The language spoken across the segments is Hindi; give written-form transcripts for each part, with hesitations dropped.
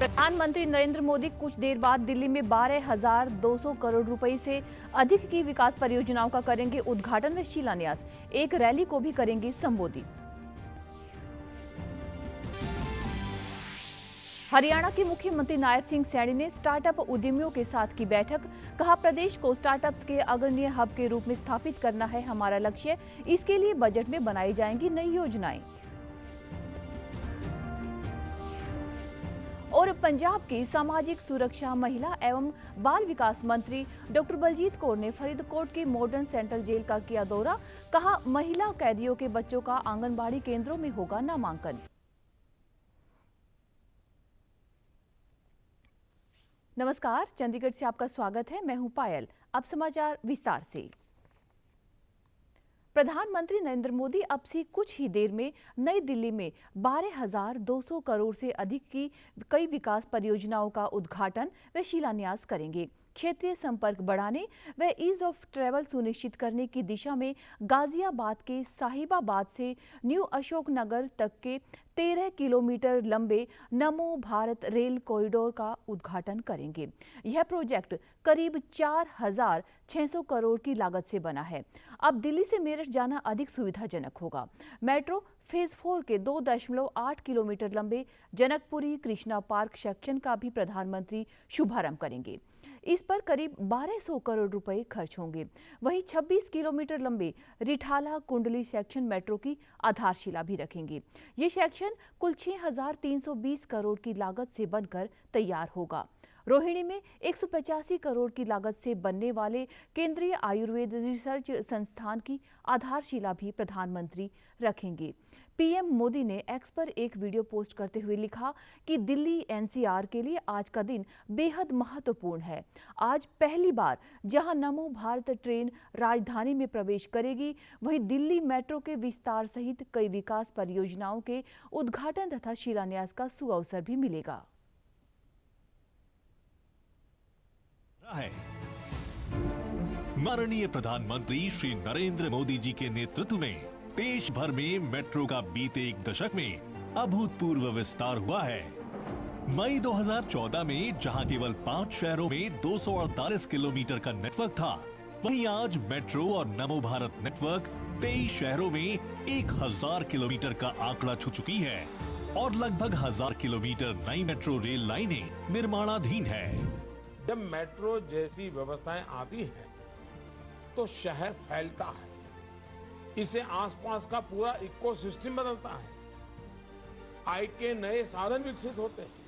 प्रधानमंत्री नरेंद्र मोदी कुछ देर बाद दिल्ली में 12,200 करोड़ रुपए से अधिक की विकास परियोजनाओं का करेंगे उद्घाटन व शिलान्यास। एक रैली को भी करेंगे संबोधित। हरियाणा के मुख्यमंत्री नायब सिंह सैनी ने स्टार्टअप उद्यमियों के साथ की बैठक। कहा, प्रदेश को स्टार्टअप्स के अग्रणी हब के रूप में स्थापित करना है हमारा लक्ष्य। इसके लिए बजट में बनाई जाएंगी नई योजनाएं। और पंजाब की सामाजिक सुरक्षा, महिला एवं बाल विकास मंत्री डॉक्टर बलजीत कौर ने फरीदकोट के मॉडर्न सेंट्रल जेल का किया दौरा। कहा, महिला कैदियों के बच्चों का आंगनबाड़ी केंद्रों में होगा नामांकन। नमस्कार, चंडीगढ़ से आपका स्वागत है। मैं हूं पायल। अब समाचार विस्तार से। प्रधानमंत्री नरेंद्र मोदी अब से कुछ ही देर में नई दिल्ली में 12,200 करोड़ से अधिक की कई विकास परियोजनाओं का उद्घाटन व शिलान्यास करेंगे। क्षेत्रीय संपर्क बढ़ाने व ईज ऑफ ट्रैवल सुनिश्चित करने की दिशा में गाजियाबाद के साहिबाबाद से न्यू अशोकनगर तक के 13 किलोमीटर लंबे नमो भारत रेल कॉरिडोर का उद्घाटन करेंगे। यह प्रोजेक्ट करीब 4,600 करोड़ की लागत से बना है। अब दिल्ली से मेरठ जाना अधिक सुविधाजनक होगा। मेट्रो फेज 4 के 2.8 किलोमीटर लंबे जनकपुरी कृष्णा पार्क सेक्शन का भी प्रधानमंत्री शुभारंभ करेंगे। इस पर करीब 1,200 करोड़ रुपए खर्च होंगे। वहीं 26 किलोमीटर लंबे रिठाला कुंडली सेक्शन मेट्रो की आधारशिला भी रखेंगे। ये सेक्शन कुल 6,320 करोड़ की लागत से बनकर तैयार होगा। रोहिणी में 185 करोड़ की लागत से बनने वाले केंद्रीय आयुर्वेद रिसर्च संस्थान की आधारशिला भी प्रधानमंत्री रखेंगे। पीएम मोदी ने एक्स पर एक वीडियो पोस्ट करते हुए लिखा कि दिल्ली एनसीआर के लिए आज का दिन बेहद महत्वपूर्ण है। आज पहली बार जहां नमो भारत ट्रेन राजधानी में प्रवेश करेगी, वहीं दिल्ली मेट्रो के विस्तार सहित कई विकास परियोजनाओं के उद्घाटन तथा शिलान्यास का सुअवसर भी मिलेगा। माननीय प्रधानमंत्री श्री नरेंद्र मोदी जी के नेतृत्व में देश भर में मेट्रो का बीते एक दशक में अभूतपूर्व विस्तार हुआ है। मई 2014 में जहां केवल 5 शहरों में 248 किलोमीटर का नेटवर्क था, वहीं आज मेट्रो और नमो भारत नेटवर्क 23 शहरों में 1,000 किलोमीटर का आंकड़ा छू चुकी है और लगभग 1,000 किलोमीटर नई मेट्रो रेल लाइनें निर्माणाधीन है। जब मेट्रो जैसी व्यवस्थाएं आती है तो शहर फैलता है, इससे आसपास का पूरा इकोसिस्टम बदलता है, आय के नए साधन विकसित होते हैं।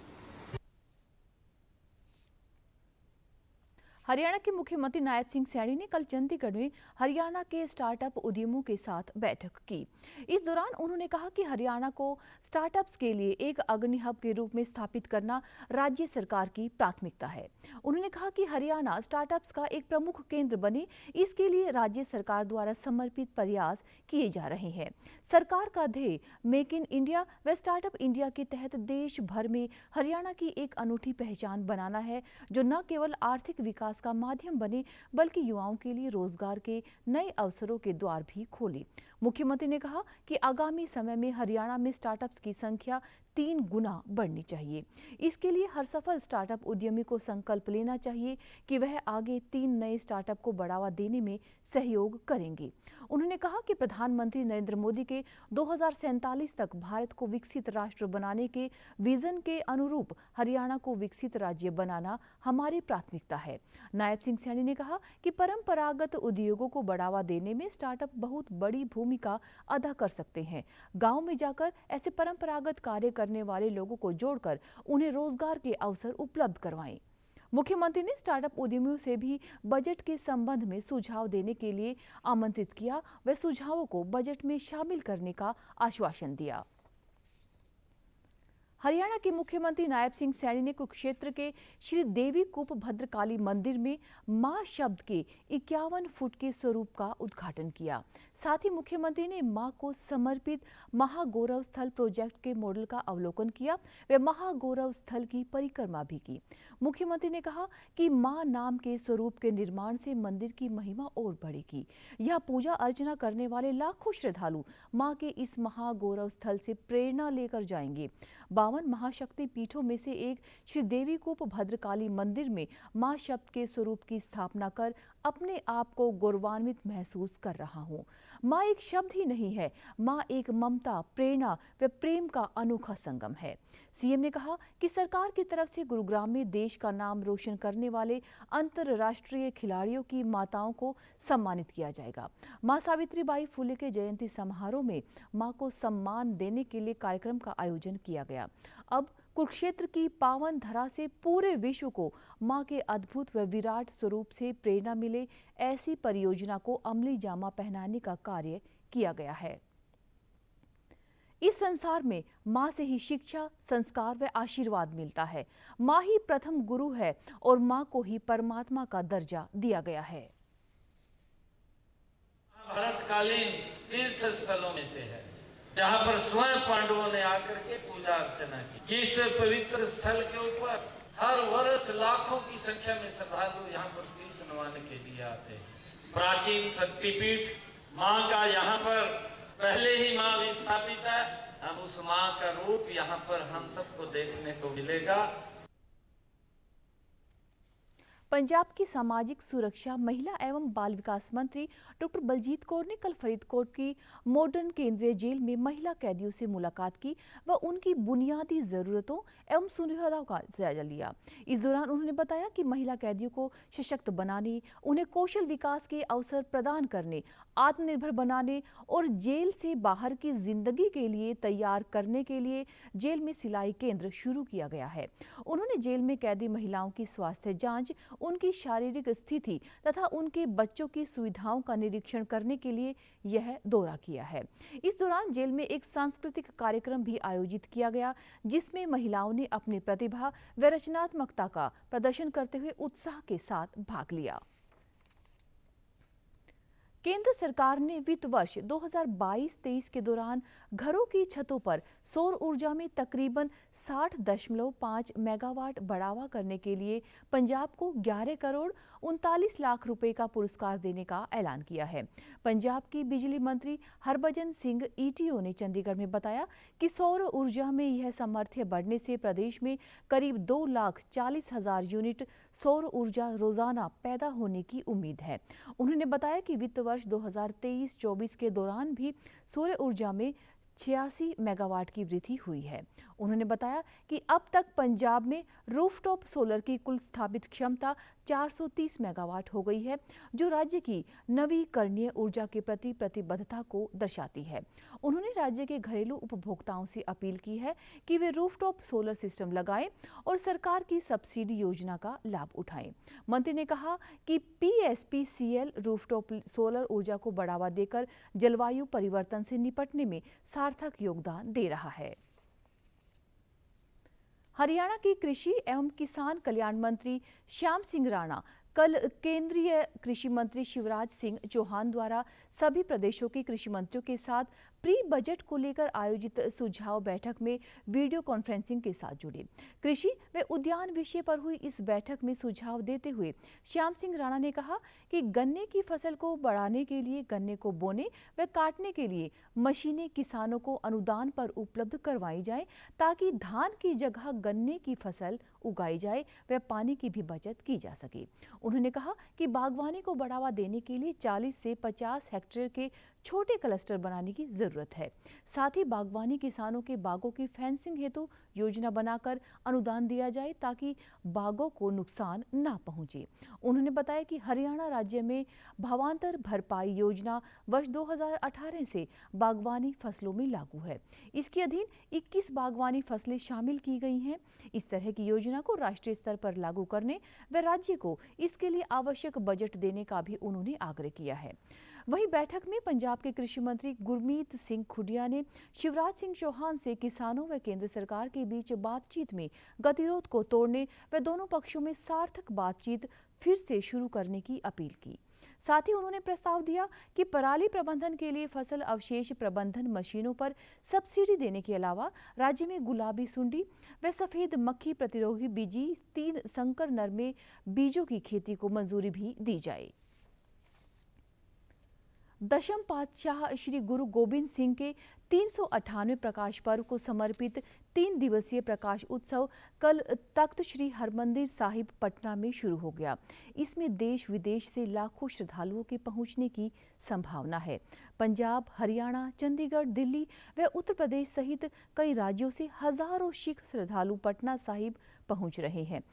हरियाणा के मुख्यमंत्री नायब सिंह सैनी ने कल चंडीगढ़ में हरियाणा के स्टार्टअप उद्यमों के साथ बैठक की। इस दौरान उन्होंने कहा कि हरियाणा को स्टार्टअप्स के लिए एक अग्रणी हब के रूप में स्थापित करना राज्य सरकार की प्राथमिकता है। उन्होंने कहा कि हरियाणा स्टार्टअप्स का एक प्रमुख केंद्र बने, इसके लिए राज्य सरकार द्वारा समर्पित प्रयास किए जा रहे हैं। सरकार का ध्येय मेक इन इंडिया व स्टार्टअप इंडिया के तहत देश भर में हरियाणा की एक अनूठी पहचान बनाना है, जो न केवल आर्थिक विकास का माध्यम बने बल्कि युवाओं के लिए रोजगार के नए अवसरों के द्वार भी खोले। मुख्यमंत्री ने कहा कि आगामी समय में हरियाणा में स्टार्टअप्स की संख्या 3 गुना बढ़नी चाहिए। इसके लिए हर सफल स्टार्टअप उद्यमी को संकल्प लेना चाहिए कि वह आगे 3 नए स्टार्टअप को बढ़ावा देने में सहयोग करेंगे। उन्होंने कहा कि प्रधानमंत्री नरेंद्र मोदी के 2047 तक भारत को विकसित राष्ट्र बनाने के विजन के अनुरूप हरियाणा को विकसित राज्य बनाना हमारी प्राथमिकता है। नायब सिंह सैनी ने कहा कि परंपरागत उद्योगों को बढ़ावा देने में स्टार्टअप बहुत बड़ी भूमिका अदा कर सकते हैं। गांव में जाकर ऐसे परंपरागत कार्य करने वाले लोगों को जोड़कर उन्हें रोजगार के अवसर उपलब्ध करवाएं। मुख्यमंत्री ने स्टार्टअप उद्यमियों से भी बजट के संबंध में सुझाव देने के लिए आमंत्रित किया व सुझावों को बजट में शामिल करने का आश्वासन दिया। हरियाणा के मुख्यमंत्री नायब सिंह सैनी ने कुरुक्षेत्र के श्री देवी कूप भद्रकाली मंदिर में मां शब्द के 51 फुट के स्वरूप का उद्घाटन किया। साथ ही मुख्यमंत्री ने मां को समर्पित महागौरव स्थल प्रोजेक्ट के मॉडल का अवलोकन किया व महागौरव स्थल की परिक्रमा भी की। मुख्यमंत्री ने कहा कि मां नाम के स्वरूप के निर्माण से मंदिर की महिमा और बढ़ेगी। यह पूजा अर्चना करने वाले लाखों श्रद्धालु मां के इस महागौरव स्थल से प्रेरणा लेकर जाएंगे। 52 52 महाशक्ति पीठों में से एक श्री देवीकूप भद्रकाली मंदिर में मां शब्द के स्वरूप की स्थापना कर अपने आप को गौरवान्वित महसूस कर रहा हूं। मां एक शब्द ही नहीं है, मां एक ममता, प्रेरणा व प्रेम का अनोखा संगम है। सीएम ने कहा कि सरकार की तरफ से गुरुग्राम में देश का नाम रोशन करने वाले अंतर्राष्ट्रीय खिलाड़ियों की माताओं को सम्मानित किया जाएगा। मां सावित्रीबाई फुले के जयंती समारोह में मां को सम्मान देने के लिए कार्यक्रम का आयोजन किया गया। अब कुरुक्षेत्र की पावन धरा से पूरे विश्व को मां के अद्भुत व विराट स्वरूप से प्रेरणा मिले, ऐसी परियोजना को अमली जामा पहनाने का कार्य किया गया है। इस संसार में मां से ही शिक्षा, संस्कार व आशीर्वाद मिलता है। मां ही प्रथम गुरु है और मां को ही परमात्मा का दर्जा दिया गया है। भारतकालीन तीर्थ स्थलों में से है, जहां पर स्वयं पांडवों ने आकर के पूजा अर्चना की। इस पवित्र स्थल के ऊपर हर वर्ष लाखों की संख्या में श्रद्धालु यहाँ पर शीश नवाने के लिए आते हैं। प्राचीन शक्तिपीठ मां का यहाँ पर पहले ही मां विस्थापित है। अब उस मां का रूप यहाँ पर हम सबको देखने को मिलेगा। पंजाब की सामाजिक सुरक्षा, महिला एवं बाल विकास मंत्री डॉक्टर बलजीत कौर ने कल फरीदकोट की मॉडर्न केंद्रीय जेल में महिला कैदियों से मुलाकात की व उनकी बुनियादी जरूरतों एवं सुविधाओं का जायजा लिया। इस दौरान उन्होंने बताया कि महिला कैदियों को सशक्त बनाने, उन्हें कौशल विकास के अवसर प्रदान करने, आत्मनिर्भर बनाने और जेल से बाहर की जिंदगी के लिए तैयार करने के लिए जेल में सिलाई केंद्र शुरू किया गया है। उन्होंने जेल में कैदी महिलाओं की स्वास्थ्य जांच, उनकी शारीरिक स्थिति तथा उनके बच्चों की सुविधाओं का निरीक्षण करने के लिए यह दौरा किया है। इस दौरान जेल में एक सांस्कृतिक कार्यक्रम भी आयोजित किया गया, जिसमें महिलाओं ने अपनी प्रतिभा व रचनात्मकता का प्रदर्शन करते हुए उत्साह के साथ भाग लिया। केंद्र सरकार ने वित्त वर्ष 2022-23 के दौरान घरों की छतों पर सौर ऊर्जा में तकरीबन 60.5 मेगावाट बढ़ावा करने के लिए पंजाब को 11 करोड़ 39 लाख रुपए का पुरस्कार देने का ऐलान किया है। पंजाब की बिजली मंत्री हरभजन सिंह ईटीओ ने चंडीगढ़ में बताया कि सौर ऊर्जा में यह सामर्थ्य बढ़ने से प्रदेश में करीब 2,40,000 यूनिट सौर ऊर्जा रोजाना पैदा होने की उम्मीद है। उन्होंने बताया कि वित्त वर्ष 2023-24 के दौरान भी सौर ऊर्जा में 86 मेगावाट की वृद्धि हुई है। उन्होंने बताया कि अब तक पंजाब में रूफटॉप सोलर की कुल स्थापित क्षमता 430 मेगावाट हो गई है, जो राज्य की नवीकरणीय ऊर्जा के प्रति प्रतिबद्धता को दर्शाती है। उन्होंने राज्य के घरेलू उपभोक्ताओं से अपील की है कि वे रूफटॉप सोलर सिस्टम लगाएं और सरकार की सब्सिडी योजना का लाभ उठाएं। मंत्री ने कहा कि PSPCL रूफटॉप सोलर ऊर्जा को बढ़ावा देकर जलवायु परिवर्तन से निपटने में सार्थक योगदान दे रहा है। हरियाणा के कृषि एवं किसान कल्याण मंत्री श्याम सिंह राणा कल केंद्रीय कृषि मंत्री शिवराज सिंह चौहान द्वारा सभी प्रदेशों के कृषि मंत्रियों के साथ प्री बजट को लेकर आयोजित सुझाव बैठक में वीडियो कॉन्फ्रेंसिंग के साथ जुड़े। कृषि व उद्यान विषय पर हुई इस बैठक में सुझाव देते हुए श्याम सिंह राणा ने कहा कि गन्ने की फसल को बढ़ाने के लिए गन्ने को बोने व काटने के लिए मशीनें किसानों को अनुदान पर उपलब्ध करवाई जाए, ताकि धान की जगह गन्ने की फसल उगाई जाए व पानी की भी बचत की जा सके। उन्होंने कहा कि बागवानी को बढ़ावा देने के लिए 40 से 50 हेक्टेयर के छोटे क्लस्टर बनाने की जरूरत है। साथ ही बागवानी किसानों के बागों की फेंसिंग हेतु योजना बनाकर अनुदान दिया जाए, ताकि बागों को नुकसान न पहुंचे। उन्होंने बताया कि हरियाणा राज्य में भावांतर भरपाई योजना वर्ष 2018 से बागवानी फसलों में लागू है। इसके अधीन 21 बागवानी फसलें शामिल की गई हैं। इस तरह की योजना को राष्ट्रीय स्तर पर लागू करने व राज्य को इसके लिए आवश्यक बजट देने का भी उन्होंने आग्रह किया है। वहीं बैठक में पंजाब के कृषि मंत्री गुरमीत सिंह खुडिया ने शिवराज सिंह चौहान से किसानों व केंद्र सरकार के बीच बातचीत में गतिरोध को तोड़ने व दोनों पक्षों में सार्थक बातचीत फिर से शुरू करने की अपील की। साथ ही उन्होंने प्रस्ताव दिया कि पराली प्रबंधन के लिए फसल अवशेष प्रबंधन मशीनों पर सब्सिडी देने के अलावा राज्य में गुलाबी सुंडी व सफेद मक्खी प्रतिरोधी बीजी 3 संकर नरमे बीजों की खेती को मंजूरी भी दी जाए। दशम पातशाह श्री गुरु गोबिंद सिंह के 398वें प्रकाश पर्व को समर्पित 3 दिवसीय प्रकाश उत्सव कल तख्त श्री हरमंदिर साहिब पटना में शुरू हो गया। इसमें देश विदेश से लाखों श्रद्धालुओं के पहुंचने की संभावना है। पंजाब, हरियाणा, चंडीगढ़, दिल्ली व उत्तर प्रदेश सहित कई राज्यों से हजारों सिख श्रद्धालु पटना साहिब पहुंच रहे हैं।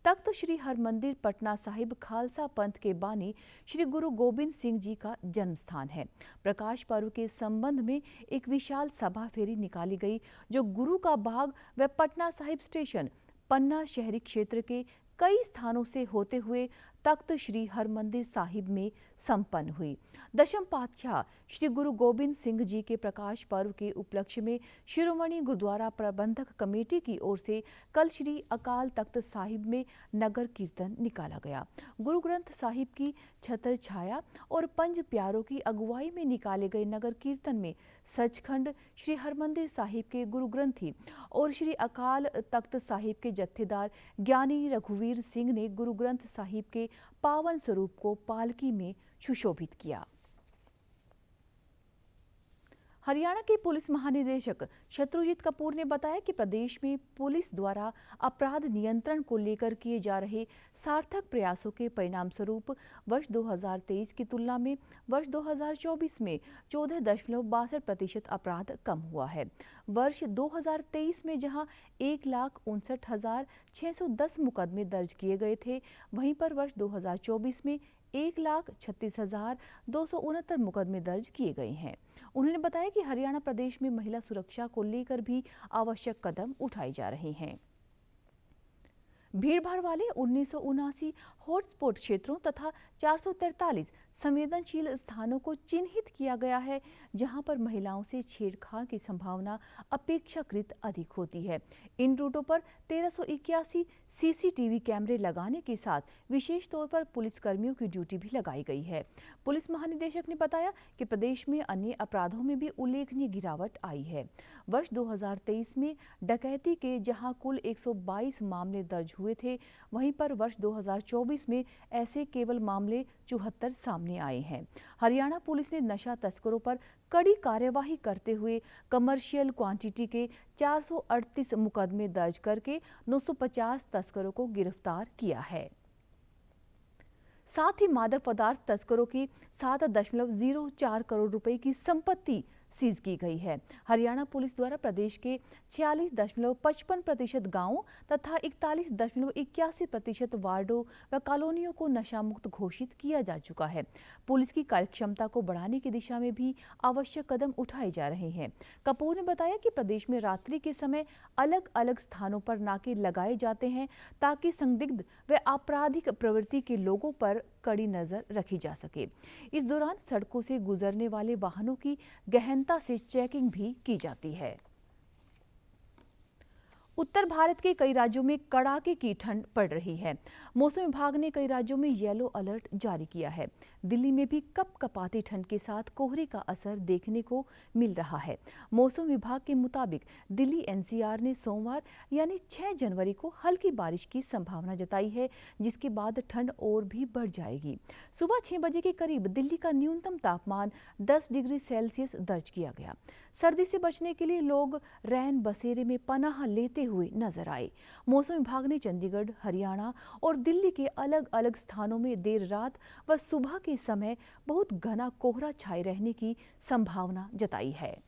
तख्त श्री हरमंदिर पटना साहिब खालसा पंथ के बानी श्री गुरु गोबिंद सिंह जी का जन्म स्थान है। प्रकाश पर्व के संबंध में एक विशाल सभा फेरी निकाली गई, जो गुरु का बाग व पटना साहिब स्टेशन, पन्ना शहरी क्षेत्र के कई स्थानों से होते हुए तख्त श्री हरमंदिर साहिब में संपन्न हुई। दशम पातशाह श्री गुरु गोबिंद सिंह जी के प्रकाश पर्व के उपलक्ष्य में शिरोमणि गुरुद्वारा प्रबंधक कमेटी की ओर से कल श्री अकाल तख्त साहिब में नगर कीर्तन निकाला गया। गुरु ग्रंथ साहिब की छत्र छाया और पंज प्यारों की अगुवाई में निकाले गए नगर कीर्तन में सचखंड श्री हरमंदिर साहिब के गुरु ग्रंथी और श्री अकाल तख्त साहिब के जत्थेदार ज्ञानी रघुवीर सिंह ने गुरु ग्रंथ साहिब के पावन स्वरूप को पालकी में सुशोभित किया। हरियाणा के पुलिस महानिदेशक शत्रुजीत कपूर ने बताया कि प्रदेश में पुलिस द्वारा अपराध नियंत्रण को लेकर किए जा रहे सार्थक प्रयासों के परिणाम स्वरूप वर्ष 2023 की तुलना में वर्ष 2024 में 14.62% अपराध कम हुआ है। वर्ष 2023 में जहां 1,59,610 मुकदमे दर्ज किए गए थे, वहीं पर वर्ष 2024 में 1,36,269 मुकदमे दर्ज किए गए हैं। उन्होंने बताया कि हरियाणा प्रदेश में महिला सुरक्षा को लेकर भी आवश्यक कदम उठाए जा रहे हैं। भीड़भाड़ वाले 1979 हॉटस्पॉट क्षेत्रों तथा 443 संवेदनशील स्थानों को चिन्हित किया गया है, जहां पर महिलाओं से छेड़छाड़ की संभावना अपेक्षाकृत अधिक होती है। इन रूटों पर 1381 सीसीटीवी कैमरे लगाने के साथ विशेष तौर पर पुलिसकर्मियों की ड्यूटी भी लगाई गई है। पुलिस महानिदेशक ने बताया कि प्रदेश में अन्य अपराधों में भी उल्लेखनीय गिरावट आई है। वर्ष 2023 में डकैती के जहां कुल 122 मामले दर्ज हुए थे, वहीं पर वर्ष 2024 में ऐसे केवल मामले 74 सामने आए हैं। हरियाणा पुलिस ने नशा तस्करों पर कड़ी कार्यवाही करते हुए कमर्शियल क्वांटिटी के 438 मुकदमे दर्ज करके 950 तस्करों को गिरफ्तार किया है। साथ ही मादक पदार्थ तस्करों की 7.04 करोड़ रुपए की संपत्ति सीज की गई है। हरियाणा पुलिस द्वारा प्रदेश के 46.55% गांवों तथा 41.81% वार्डों व कॉलोनियों को नशा मुक्त घोषित किया जा चुका है। पुलिस की कार्यक्षमता को बढ़ाने की दिशा में भी आवश्यक कदम उठाए जा रहे हैं। कपूर ने बताया कि प्रदेश में रात्रि के समय अलग अलग स्थानों पर नाके लगाए जाते हैं, ताकि संदिग्ध व आपराधिक प्रवृत्ति के लोगों पर कड़ी नजर रखी जा सके। इस दौरान सड़कों से गुजरने वाले वाहनों की गहनता से चेकिंग भी की जाती है। उत्तर भारत के कई राज्यों में कड़ाके की ठंड पड़ रही है। मौसम विभाग ने कई राज्यों में येलो अलर्ट जारी किया है। दिल्ली में भी कपकपाती ठंड के साथ कोहरे का असर देखने को मिल रहा है। मौसम विभाग के मुताबिक दिल्ली एनसीआर ने सोमवार यानी 6 जनवरी को हल्की बारिश की संभावना जताई है, जिसके बाद ठंड और भी बढ़ जाएगी। सुबह 6 बजे के करीब दिल्ली का न्यूनतम तापमान 10 डिग्री सेल्सियस दर्ज किया गया। सर्दी से बचने के लिए लोग रैन बसेरे में पनाह लेते हुए नजर आए। मौसम विभाग ने चंडीगढ़, हरियाणा और दिल्ली के अलग अलग स्थानों में देर रात व सुबह के समय बहुत घना कोहरा छाए रहने की संभावना जताई है।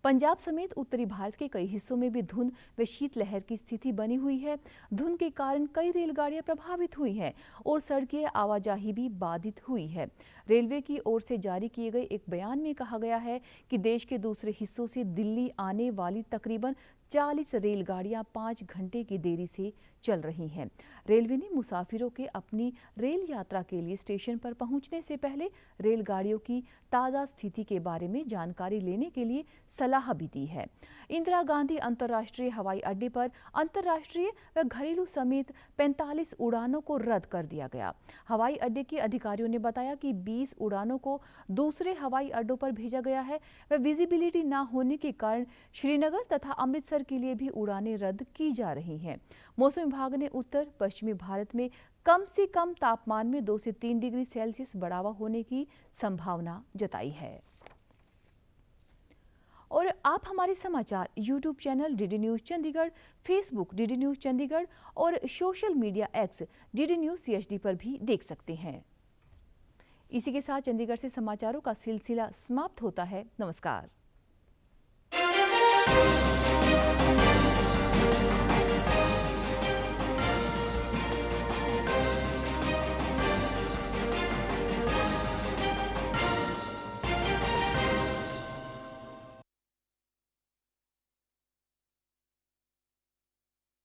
पंजाब समेत उत्तरी भारत के कई हिस्सों में भी धुंध व शीतलहर की स्थिति बनी हुई है। धुंध के कारण कई रेलगाड़ियां प्रभावित हुई हैं और सड़कीय आवाजाही भी बाधित हुई है। रेलवे की ओर से जारी किए गए एक बयान में कहा गया है कि देश के दूसरे हिस्सों से दिल्ली आने वाली तकरीबन 40 रेलगाड़ियां 5 घंटे की देरी से चल रही हैं। रेलवे ने मुसाफिरों के अपनी रेल यात्रा के लिए स्टेशन पर पहुंचने से पहले रेलगाड़ियों की ताज़ा स्थिति के बारे में जानकारी लेने के लिए सलाह भी दी है। इंदिरा गांधी अंतर्राष्ट्रीय हवाई अड्डे पर अंतर्राष्ट्रीय व घरेलू समेत 45 उड़ानों को रद्द कर दिया गया। हवाई अड्डे के अधिकारियों ने बताया कि 20 उड़ानों को दूसरे हवाई अड्डों पर भेजा गया है व विजिबिलिटी न होने के कारण श्रीनगर तथा अमृतसर के लिए भी उड़ानें रद्द की जा रही हैं। मौसम विभाग ने उत्तर पश्चिमी भारत में कम से कम तापमान में 2 से 3 डिग्री सेल्सियस बढ़ावा होने की संभावना जताई है। और आप हमारे समाचार YouTube channel DD news Chandigarh, Facebook DD news Chandigarh और social media X DD news CHD पर भी देख सकते हैं। इसी के साथ चंडीगढ़ से समाचारों का सिलसिला समाप्त होता है। नमस्कार।